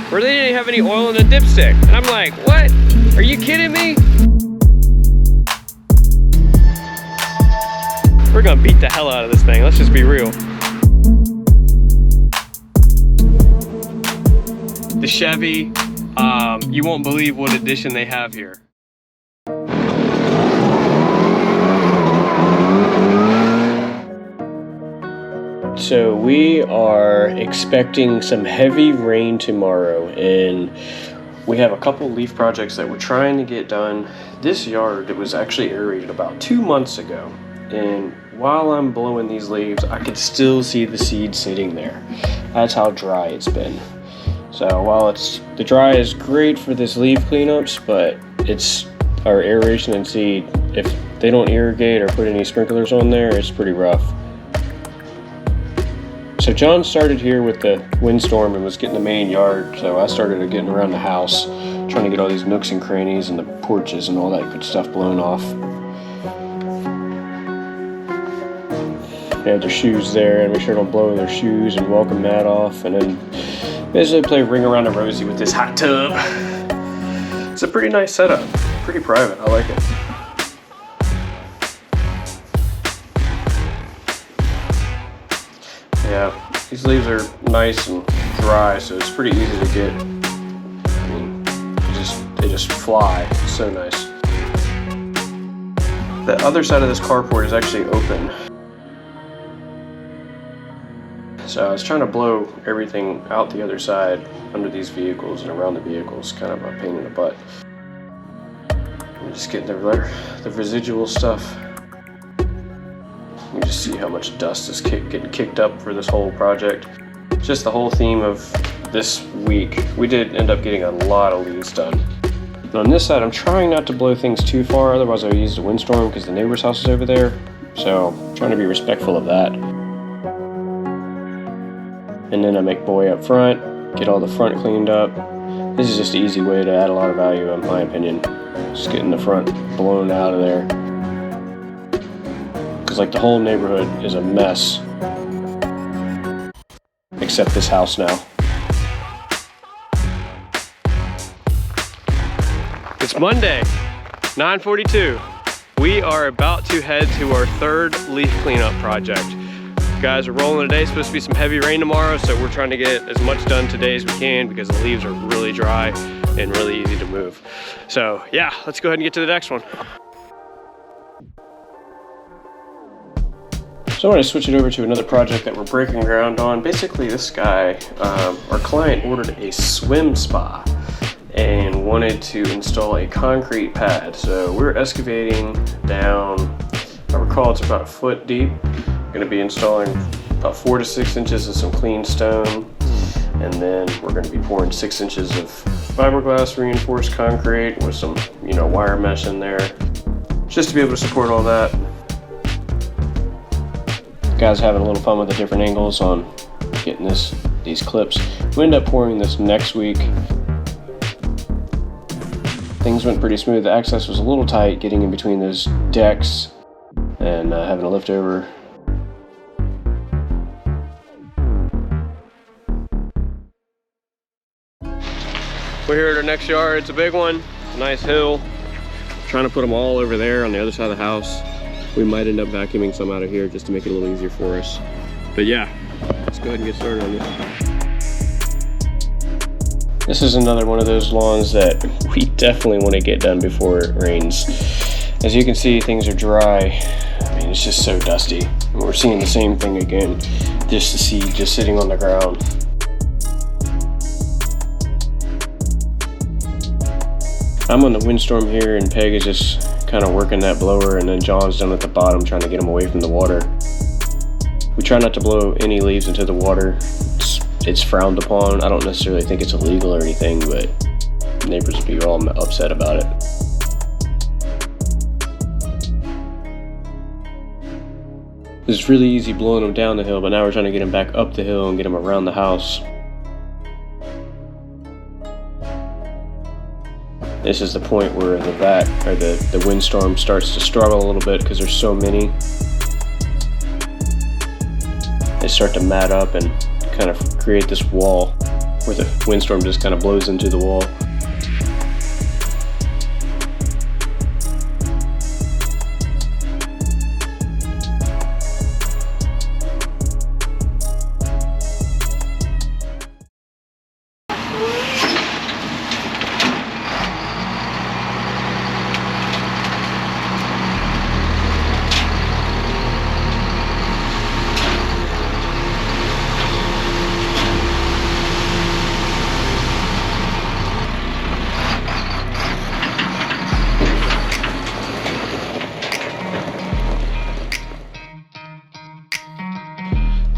where they didn't have any oil in the dipstick. And I'm like, what? Are you kidding me? We're gonna beat the hell out of this thing. Let's just be real. The Chevy, you won't believe what addition they have here. So we are expecting some heavy rain tomorrow, and we have a couple leaf projects that we're trying to get done. This yard, it was actually aerated about 2 months ago, and while I'm blowing these leaves, I could still see the seed sitting there. That's how dry it's been. So while the dry is great for this leaf cleanups, but it's our aeration and seed. If they don't irrigate or put any sprinklers on there, it's pretty rough. So John started here with the windstorm and was getting the main yard, so I started getting around the house, trying to get all these nooks and crannies and the porches and all that good stuff blown off. They have their shoes there, and make sure don't blow their shoes and welcome that off, and then basically play Ring Around the Rosie with this hot tub. It's a pretty nice setup, pretty private, I like it. Yeah, these leaves are nice and dry, so it's pretty easy to get. I mean, they just fly. It's so nice. The other side of this carport is actually open. So I was trying to blow everything out the other side under these vehicles and around the vehicles, kind of a pain in the butt. I'm just getting the residual stuff. You just see how much dust is getting kicked up for this whole project. Just the whole theme of this week. We did end up getting a lot of leaves done. And on this side, I'm trying not to blow things too far, otherwise I'll use the windstorm because the neighbor's house is over there. So I'm trying to be respectful of that. And then I make boy up front, get all the front cleaned up. This is just an easy way to add a lot of value in my opinion. Just getting the front blown out of there. Like the whole neighborhood is a mess, except this house now. It's Monday, 9:42. We are about to head to our third leaf cleanup project. Guys are rolling today. It's supposed to be some heavy rain tomorrow, so we're trying to get as much done today as we can because the leaves are really dry and really easy to move. So yeah, let's go ahead and get to the next one. So I want to switch it over to another project that we're breaking ground on. Basically this guy, our client ordered a swim spa and wanted to install a concrete pad. So we're excavating down, I recall it's about a foot deep. We're going to be installing about 4 to 6 inches of some clean stone. And then we're going to be pouring 6 inches of fiberglass reinforced concrete with some, wire mesh in there, just to be able to support all that. Guys having a little fun with the different angles on getting these clips. We end up pouring this next week. Things went pretty smooth. The access was a little tight getting in between those decks and having a lift over. We're here at our next yard. It's a big one, nice hill. Trying to put them all over there on the other side of the house. We might end up vacuuming some out of here just to make it a little easier for us. But yeah, let's go ahead and get started on this. This is another one of those lawns that we definitely want to get done before it rains. As you can see, things are dry. I mean, it's just so dusty. And we're seeing the same thing again. Just the seed just sitting on the ground. I'm on the windstorm here and Peg is just kind of working that blower, and then John's down at the bottom trying to get them away from the water. We try not to blow any leaves into the water. It's frowned upon. I don't necessarily think it's illegal or anything, but neighbors will be all upset about it. It's really easy blowing them down the hill, but now we're trying to get them back up the hill and get them around the house. This is the point where the windstorm starts to struggle a little bit because there's so many. They start to mat up and kind of create this wall. where the windstorm just kind of blows into the wall.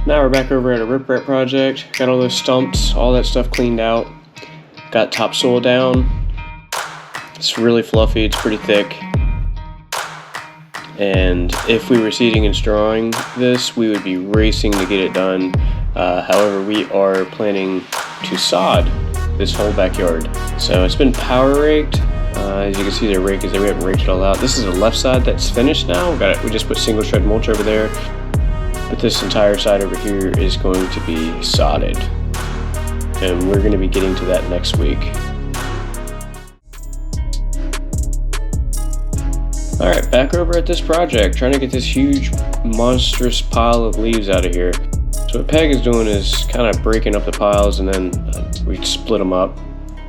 Now we're back over at a riprap project. Got all those stumps, all that stuff cleaned out. Got topsoil down. It's really fluffy, it's pretty thick. And if we were seeding and strawing this, we would be racing to get it done. However, we are planning to sod this whole backyard. So it's been power raked. As you can see, the rake is there. We haven't raked it all out. This is the left side that's finished now. We just put single strand mulch over there. But this entire side over here is going to be sodded. And we're going to be getting to that next week. Alright, back over at this project, trying to get this huge, monstrous pile of leaves out of here. So what Peg is doing is kind of breaking up the piles, and then we split them up.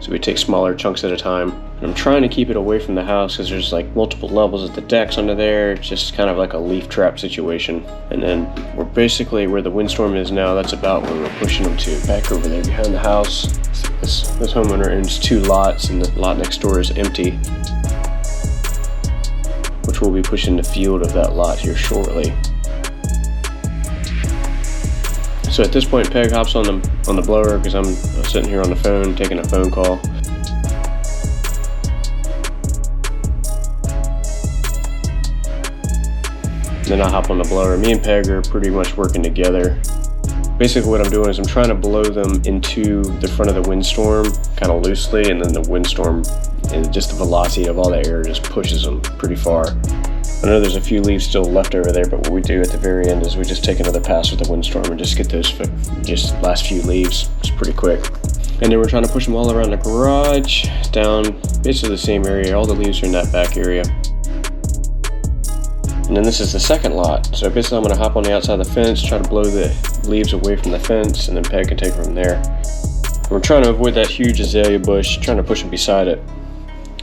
So we take smaller chunks at a time. And I'm trying to keep it away from the house because there's like multiple levels of the decks under there. It's just kind of like a leaf trap situation. And then we're basically where the windstorm is now, that's about where we're pushing them to. Back over there behind the house. This homeowner owns 2 lots, and the lot next door is empty, which we'll be pushing the field of that lot here shortly. So at this point, Peg hops on the blower because I'm sitting here on the phone taking a phone call. Then I hop on the blower. Me and Peg are pretty much working together. Basically what I'm doing is I'm trying to blow them into the front of the windstorm kind of loosely, and then the windstorm and just the velocity of all that air just pushes them pretty far. I know there's a few leaves still left over there, but what we do at the very end is we just take another pass with the windstorm and just get those just last few leaves. It's pretty quick. And then we're trying to push them all around the garage, down basically the same area. All the leaves are in that back area. And then this is the second lot. So basically I'm gonna hop on the outside of the fence, try to blow the leaves away from the fence, and then Peg can take it from there. And we're trying to avoid that huge azalea bush, trying to push them beside it.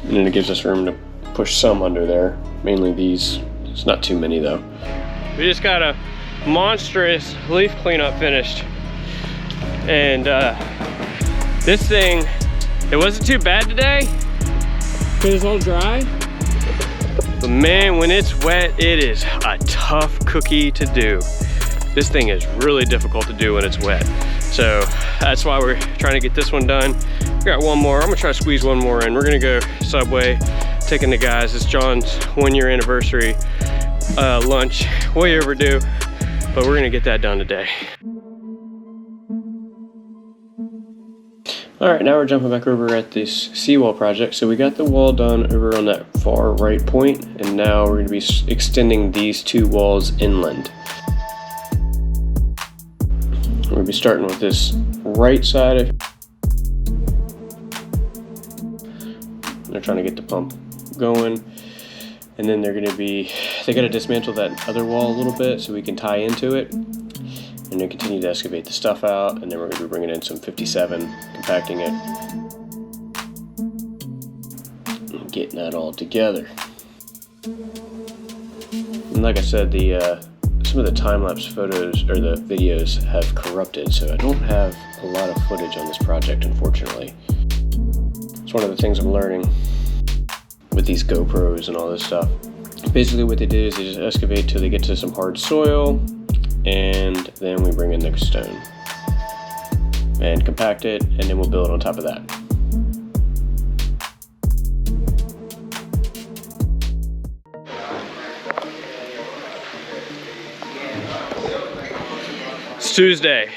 And then it gives us room to push some under there, mainly these. It's not too many though. We just got a monstrous leaf cleanup finished. And this thing, it wasn't too bad today because it's all dry. But man, when it's wet, it is a tough cookie to do. This thing is really difficult to do when it's wet. So that's why we're trying to get this one done. We got one more. I'm gonna try to squeeze one more in. We're gonna go Subway, taking the guys. It's John's 1-year anniversary lunch. Way overdue, but we're gonna get that done today. All right, now we're jumping back over at this seawall project. So we got the wall done over on that far right point, and now we're gonna be extending these 2 walls inland. We're gonna be starting with this right side. They're trying to get the pump going, and then they gotta dismantle that other wall a little bit so we can tie into it, and then continue to excavate the stuff out, and then we're gonna be bringing in some 57, compacting it, and getting that all together. And like I said, some of the time-lapse photos or the videos have corrupted, so I don't have a lot of footage on this project, unfortunately. It's one of the things I'm learning with these GoPros and all this stuff. Basically what they did is they just excavate till they get to some hard soil, and then we bring in the stone and compact it, and then we'll build on top of that. It's Tuesday.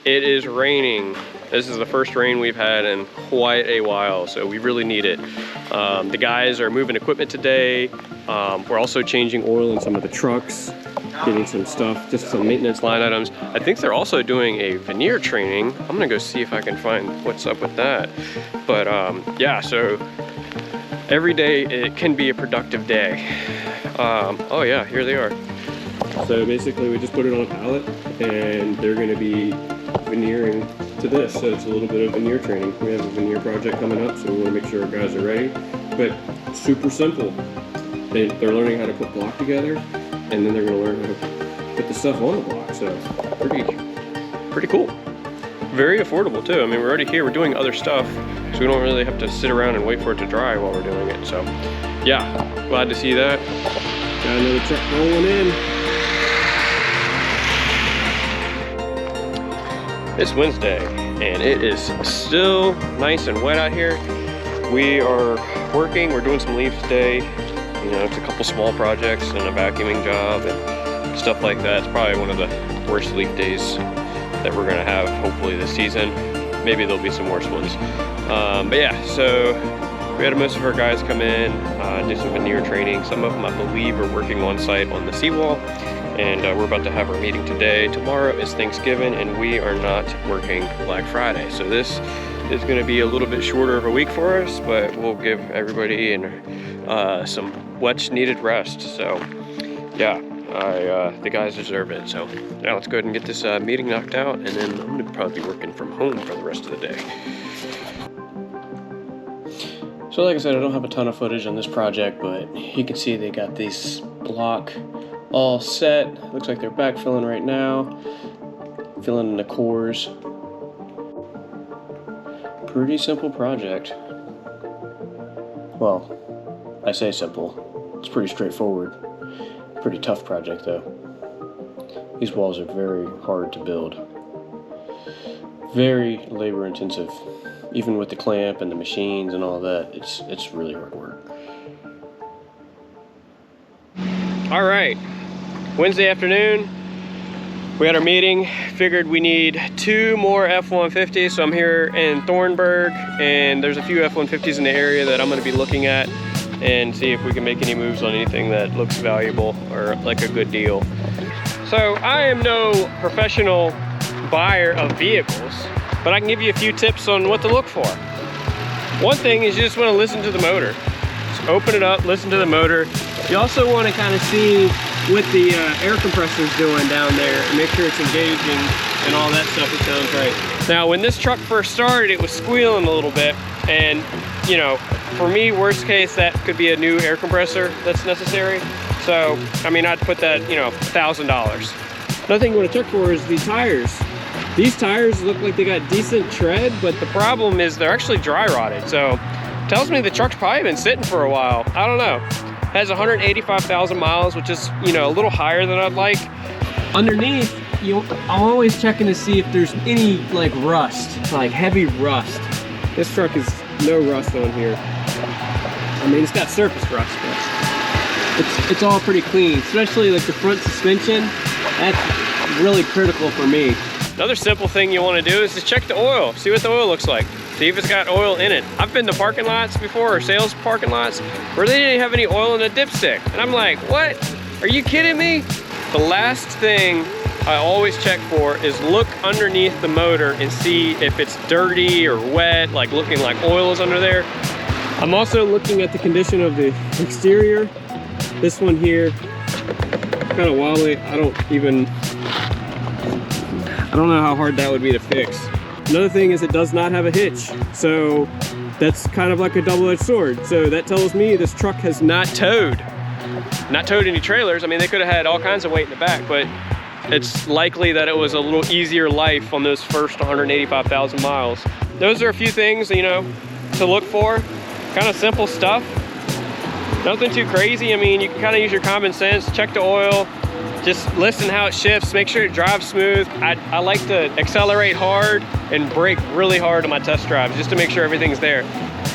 It is raining. This is the first rain we've had in quite a while, so we really need it. The guys are moving equipment today. We're also changing oil in some of the trucks. getting some stuff, just some maintenance line items. I think they're also doing a veneer training. I'm gonna go see if I can find what's up with that. But yeah, so every day it can be a productive day. Oh yeah, here they are. So basically we just put it on a pallet and they're gonna be veneering to this. So it's a little bit of veneer training. We have a veneer project coming up, so we wanna make sure our guys are ready. But super simple. They're learning how to put block together, and then they're gonna learn how to put the stuff on the block. So pretty cool. Very affordable too. I mean, we're already here, we're doing other stuff, so we don't really have to sit around and wait for it to dry while we're doing it. So yeah, glad to see that. Got another truck rolling in. It's Wednesday, and it is still nice and wet out here. We are working, we're doing some leaves today. You know, it's a couple small projects and a vacuuming job and stuff like that. It's probably one of the worst leaf days that we're gonna have, hopefully, this season. Maybe there'll be some worse ones. But yeah, so we had most of our guys come in, do some veneer training. Some of them, I believe, are working on site on the seawall. And we're about to have our meeting today. Tomorrow is Thanksgiving, and we are not working Black Friday. So this is gonna be a little bit shorter of a week for us, but we'll give everybody some much needed rest. So yeah, the guys deserve it. So now let's go ahead and get this meeting knocked out, and then I'm gonna probably be working from home for the rest of the day. So like I said, I don't have a ton of footage on this project, but you can see they got this block all set. Looks like they're backfilling right now, filling in the cores. Pretty simple project. Well, I say simple. It's pretty straightforward. Pretty tough project though. These walls are very hard to build. Very labor intensive. Even with the clamp and the machines and all that, it's really hard work. All right, Wednesday afternoon, we had our meeting. Figured we need 2 more F-150s. So I'm here in Thornburg, and there's a few F-150s in the area that I'm gonna be looking at and see if we can make any moves on anything that looks valuable or like a good deal. So I am no professional buyer of vehicles, but I can give you a few tips on what to look for. One thing is you just want to listen to the motor. Just open it up, listen to the motor. You also want to kind of see what the air compressor is doing down there and make sure it's engaging and all that stuff. It sounds right. Now, when this truck first started, it was squealing a little bit, and you know, for me, worst case, that could be a new air compressor that's necessary. So, I mean, I'd put that, you know, $1,000. Another thing you want to check for is the tires. These tires look like they got decent tread, but the problem is they're actually dry rotted. So it tells me the truck's probably been sitting for a while. I don't know. It has 185,000 miles, which is, you know, a little higher than I'd like. Underneath, I'm always checking to see if there's any like rust, like heavy rust. This truck is no rust on here. I mean, it's got surface rust, but it's all pretty clean, especially like the front suspension. That's really critical for me. Another simple thing you want to do is just check the oil, see what the oil looks like, see if it's got oil in it. I've been to parking lots before, or sales parking lots, where they didn't have any oil in the dipstick. And I'm like, what? Are you kidding me? The last thing I always check for is look underneath the motor and see if it's dirty or wet, like looking like oil is under there. I'm also looking at the condition of the exterior. This one here, kind of wobbly. I don't know how hard that would be to fix. Another thing is it does not have a hitch. So that's kind of like a double-edged sword. So that tells me this truck has not towed any trailers. I mean, they could have had all kinds of weight in the back, but it's likely that it was a little easier life on those first 185,000 miles. Those are a few things, you know, to look for. Kind of simple stuff. Nothing too crazy. I mean, you can kind of use your common sense, check the oil, just listen how it shifts, make sure it drives smooth. I like to accelerate hard and brake really hard on my test drives just to make sure everything's there.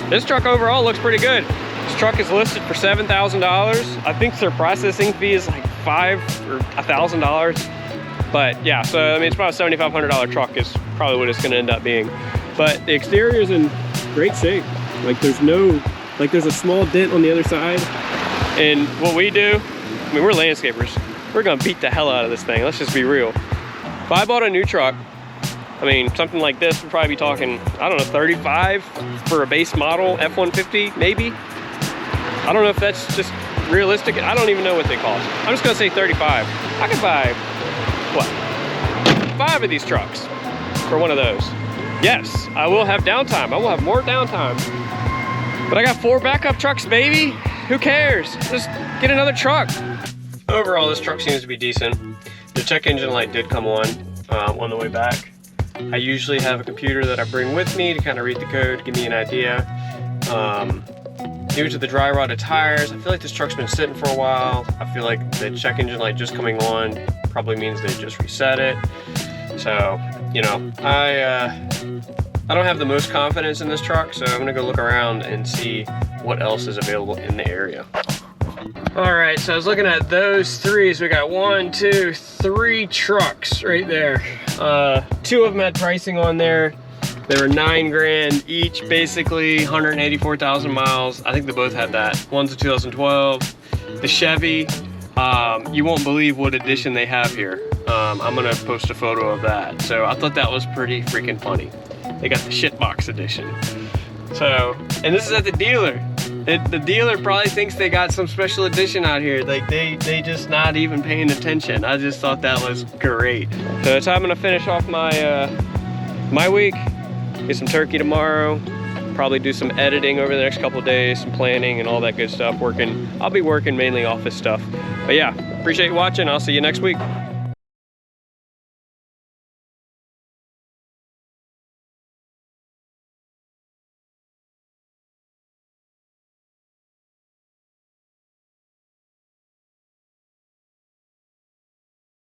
This truck overall looks pretty good. This truck is listed for $7,000. I think their processing fee is like $5,000 or $1,000. But yeah, so I mean, it's about a $7,500 truck is probably what it's gonna end up being. But the exterior is in great shape. Like there's a small dent on the other side. And what we do, I mean, we're landscapers. we're gonna beat the hell out of this thing. Let's just be real. If I bought a new truck, I mean, something like this would probably be talking, I don't know, 35 for a base model F-150, maybe. I don't know if that's just realistic. I don't even know what they cost. I'm just gonna say 35. I could buy, what, 5 of these trucks for one of those. Yes, I will have downtime. I will have more downtime. But I got 4 backup trucks, baby. Who cares? Just get another truck. Overall, this truck seems to be decent. The check engine light did come on the way back. I usually have a computer that I bring with me to kind of read the code, give me an idea. Due to the dry rotted tires, I feel like this truck's been sitting for a while. I feel like the check engine light just coming on probably means they just reset it. So, you know, I don't have the most confidence in this truck, so I'm gonna go look around and see what else is available in the area. All right, so I was looking at those 3. So we got 1, 2, 3 trucks right there. 2 of them had pricing on there. They were $9 grand each, basically 184,000 miles. I think they both had that. One's a 2012. The Chevy, you won't believe what edition they have here. I'm gonna post a photo of that. So I thought that was pretty freaking funny. They got the shitbox edition. So, and this is at the dealer. The dealer probably thinks they got some special edition out here. Like they just not even paying attention. I just thought that was great. So that's how I'm gonna finish off my my week. Get some turkey tomorrow. Probably do some editing over the next couple of days, some planning and all that good stuff. I'll be working mainly office stuff. But yeah, appreciate you watching. I'll see you next week.